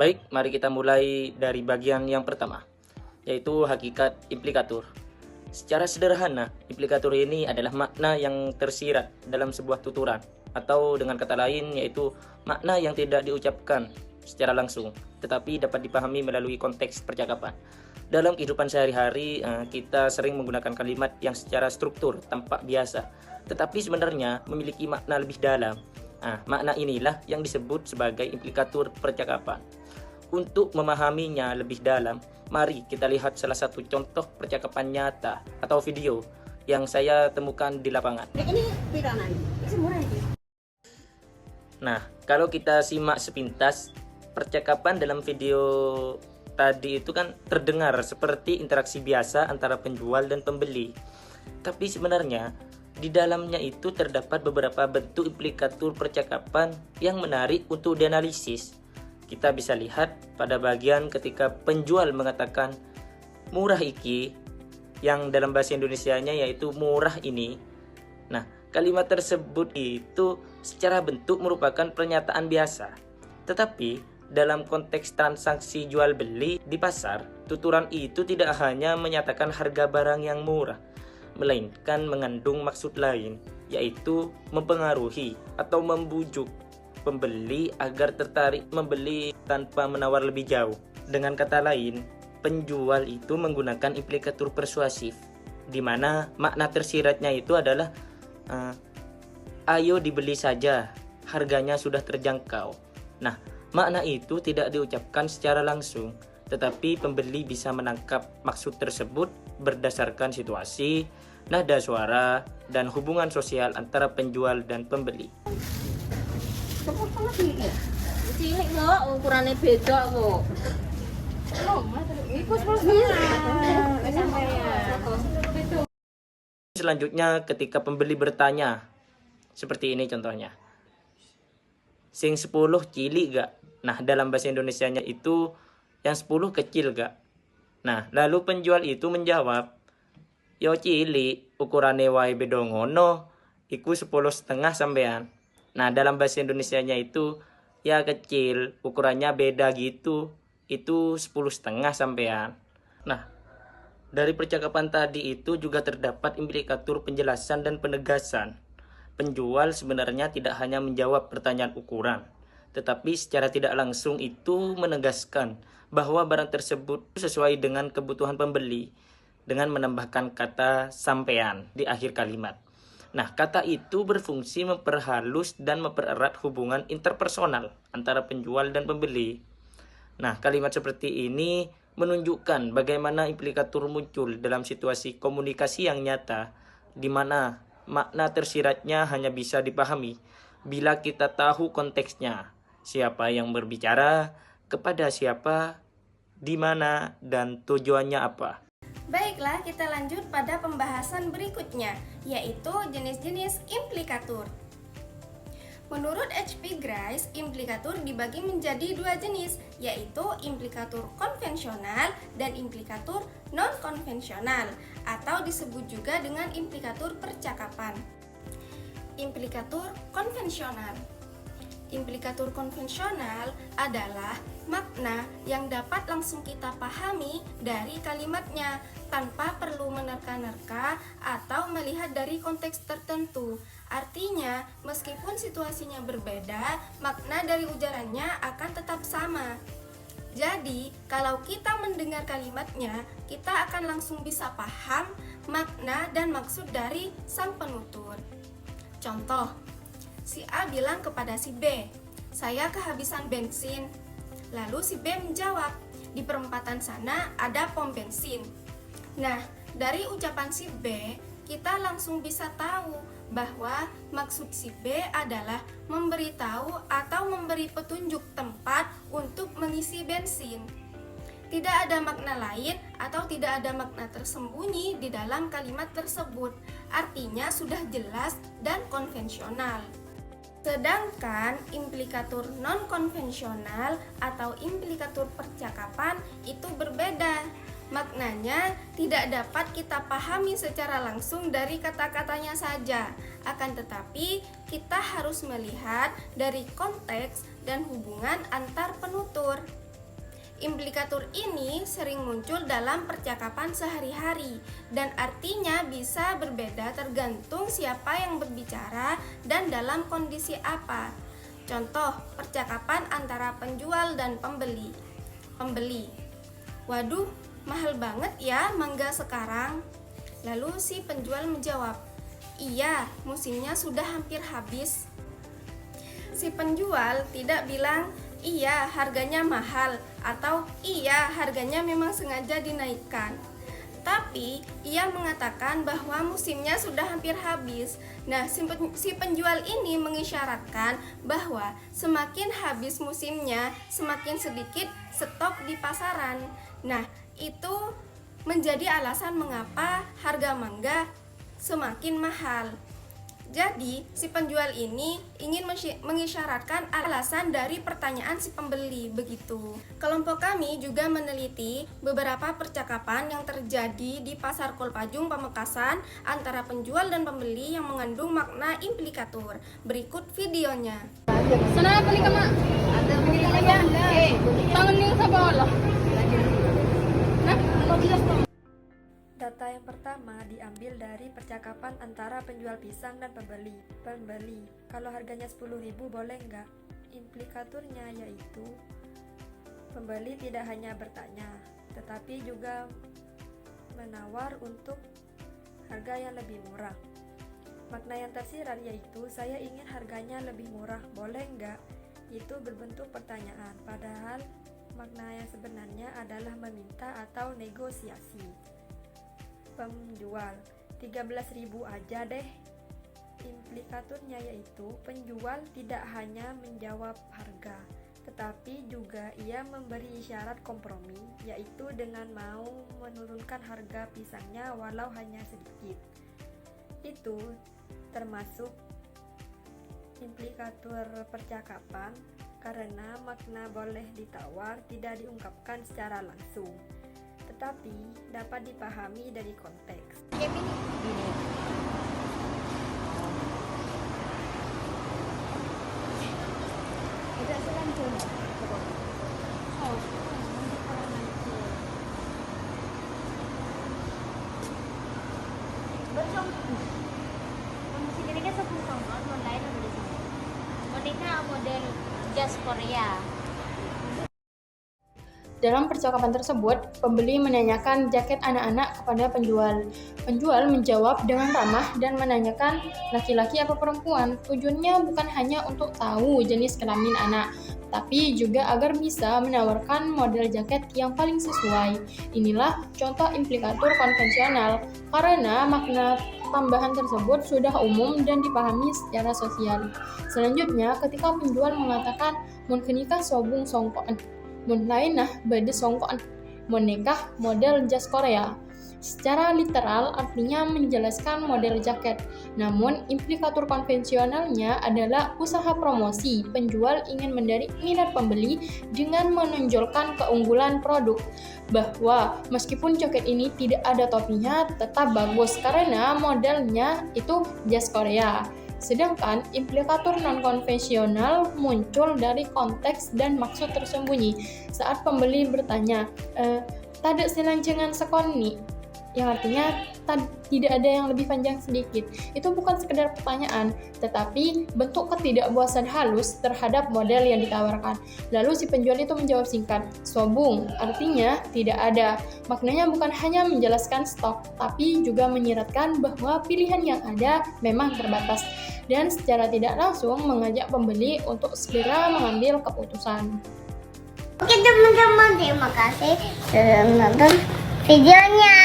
Baik, mari kita mulai dari bagian yang pertama, yaitu hakikat implikatur. Secara sederhana, implikatur ini adalah makna yang tersirat dalam sebuah tuturan, atau dengan kata lain yaitu makna yang tidak diucapkan secara langsung, tetapi dapat dipahami melalui konteks percakapan. Dalam kehidupan sehari-hari, kita sering menggunakan kalimat yang secara struktur tampak biasa, tetapi sebenarnya memiliki makna lebih dalam. Makna inilah yang disebut sebagai implikatur percakapan. Untuk memahaminya lebih dalam, mari kita lihat salah satu contoh percakapan nyata atau video yang saya temukan di lapangan. Nah, kalau kita simak sepintas, percakapan dalam video tadi itu kan terdengar seperti interaksi biasa antara penjual dan pembeli. Tapi sebenarnya di dalamnya itu terdapat beberapa bentuk implikatur percakapan yang menarik untuk dianalisis. Kita bisa lihat pada bagian ketika penjual mengatakan murah iki, yang dalam bahasa Indonesianya yaitu murah ini. Nah, kalimat tersebut itu secara bentuk merupakan pernyataan biasa. Tetapi dalam konteks transaksi jual beli di pasar, tuturan itu tidak hanya menyatakan harga barang yang murah, melainkan mengandung maksud lain, yaitu mempengaruhi atau membujuk pembeli agar tertarik membeli tanpa menawar lebih jauh. Dengan kata lain, penjual itu menggunakan implikatur persuasif, di mana makna tersiratnya itu adalah ayo dibeli saja, harganya sudah terjangkau. Nah, makna itu tidak diucapkan secara langsung, tetapi pembeli bisa menangkap maksud tersebut berdasarkan situasi, nada suara, dan hubungan sosial antara penjual dan pembeli. Cilik kok, ukurannya beda kok. Selanjutnya ketika pembeli bertanya, seperti ini contohnya. Sing 10 cilik gak? Nah, dalam bahasa Indonesianya itu yang 10 kecil gak? Nah, lalu penjual itu menjawab, yo cilik, ukurannya wae beda ngono, iku 10,5 sampean. Nah, dalam bahasa Indonesianya itu ya kecil, ukurannya beda gitu, itu 10,5 sampean. Nah, dari percakapan tadi itu juga terdapat implikatur penjelasan dan penegasan. Penjual sebenarnya tidak hanya menjawab pertanyaan ukuran, tetapi secara tidak langsung itu menegaskan bahwa barang tersebut sesuai dengan kebutuhan pembeli dengan menambahkan kata sampean di akhir kalimat. Nah, kata itu berfungsi memperhalus dan mempererat hubungan interpersonal antara penjual dan pembeli. Nah, kalimat seperti ini menunjukkan bagaimana implikatur muncul dalam situasi komunikasi yang nyata, di mana makna tersiratnya hanya bisa dipahami bila kita tahu konteksnya, siapa yang berbicara, kepada siapa, di mana, dan tujuannya apa. Baiklah, kita lanjut pada pembahasan berikutnya, yaitu jenis-jenis implikatur. Menurut H.P. Grice, implikatur dibagi menjadi dua jenis, yaitu implikatur konvensional dan implikatur non-konvensional, atau disebut juga dengan implikatur percakapan. Implikatur konvensional. Implikatur konvensional adalah makna yang dapat langsung kita pahami dari kalimatnya tanpa perlu menerka-nerka atau melihat dari konteks tertentu. Artinya, meskipun situasinya berbeda, makna dari ujarannya akan tetap sama. Jadi, kalau kita mendengar kalimatnya, kita akan langsung bisa paham makna dan maksud dari sang penutur. Contoh, si A bilang kepada si B, "Saya kehabisan bensin." Lalu si B menjawab, "Di perempatan sana ada pom bensin." Nah, dari ucapan si B, kita langsung bisa tahu bahwa maksud si B adalah memberitahu atau memberi petunjuk tempat untuk mengisi bensin. Tidak ada makna lain atau tidak ada makna tersembunyi di dalam kalimat tersebut. Artinya sudah jelas dan konvensional. Sedangkan implikatur non-konvensional atau implikatur percakapan itu berbeda. Maknanya tidak dapat kita pahami secara langsung dari kata-katanya saja. Akan tetapi, kita harus melihat dari konteks dan hubungan antar penutur. Implikatur ini sering muncul dalam percakapan sehari-hari dan artinya bisa berbeda tergantung siapa yang berbicara dan dalam kondisi apa. Contoh, percakapan antara penjual dan pembeli. Waduh, mahal banget ya mangga sekarang. Lalu si penjual menjawab, iya, musimnya sudah hampir habis. Si penjual tidak bilang, iya, harganya mahal, atau iya, harganya memang sengaja dinaikkan. Tapi ia mengatakan bahwa musimnya sudah hampir habis. Nah, si penjual ini mengisyaratkan bahwa semakin habis musimnya, semakin sedikit stok di pasaran. Nah, itu menjadi alasan mengapa harga mangga semakin mahal. Jadi, si penjual ini ingin mengisyaratkan alasan dari pertanyaan si pembeli, begitu. Kelompok kami juga meneliti beberapa percakapan yang terjadi di Pasar Kolpajung, Pamekasan antara penjual dan pembeli yang mengandung makna implikatur. Berikut videonya. Sana apa nih kama? Ada tangan ning sa bola. Nah, kalau jelas kok. Data yang pertama diambil dari percakapan antara penjual pisang dan pembeli. Kalau harganya 10.000 boleh nggak? Implikaturnya yaitu pembeli tidak hanya bertanya, tetapi juga menawar untuk harga yang lebih murah. Makna yang tersirat yaitu saya ingin harganya lebih murah, boleh nggak? Itu berbentuk pertanyaan, padahal makna yang sebenarnya adalah meminta atau negosiasi. Penjual, 13.000 aja deh. Implikaturnya yaitu penjual tidak hanya menjawab harga, tetapi juga ia memberi isyarat kompromi, yaitu dengan mau menurunkan harga pisangnya walau hanya sedikit. Itu termasuk implikatur percakapan karena makna boleh ditawar tidak diungkapkan secara langsung, tetapi dapat dipahami dari konteks. Model jas Korea. Dalam percakapan tersebut, pembeli menanyakan jaket anak-anak kepada penjual. Penjual menjawab dengan ramah dan menanyakan laki-laki apa perempuan. Tujuannya bukan hanya untuk tahu jenis kelamin anak, tapi juga agar bisa menawarkan model jaket yang paling sesuai. Inilah contoh implikatur konvensional, karena makna tambahan tersebut sudah umum dan dipahami secara sosial. Selanjutnya, ketika penjual mengatakan mun kenikah sobung songkoan, mun lain nah bade songkoan, mun nikah model jas Korea. Secara literal artinya menjelaskan model jaket, namun implikatur konvensionalnya adalah usaha promosi. Penjual ingin menarik minat pembeli dengan menonjolkan keunggulan produk, bahwa meskipun jaket ini tidak ada topinya tetap bagus karena modelnya itu jas Korea. Sedangkan implikatur non-konvensional muncul dari konteks dan maksud tersembunyi. Saat pembeli bertanya, "Tada selanjangan sekoni?" yang artinya tidak ada yang lebih panjang sedikit. Itu bukan sekedar pertanyaan, tetapi bentuk ketidakpuasan halus terhadap model yang ditawarkan. Lalu si penjual itu menjawab singkat, "Sobung," artinya tidak ada. Maknanya bukan hanya menjelaskan stok, tapi juga menyiratkan bahwa pilihan yang ada memang terbatas, dan secara tidak langsung mengajak pembeli untuk segera mengambil keputusan. Oke teman-teman, terima kasih sudah menonton videonya.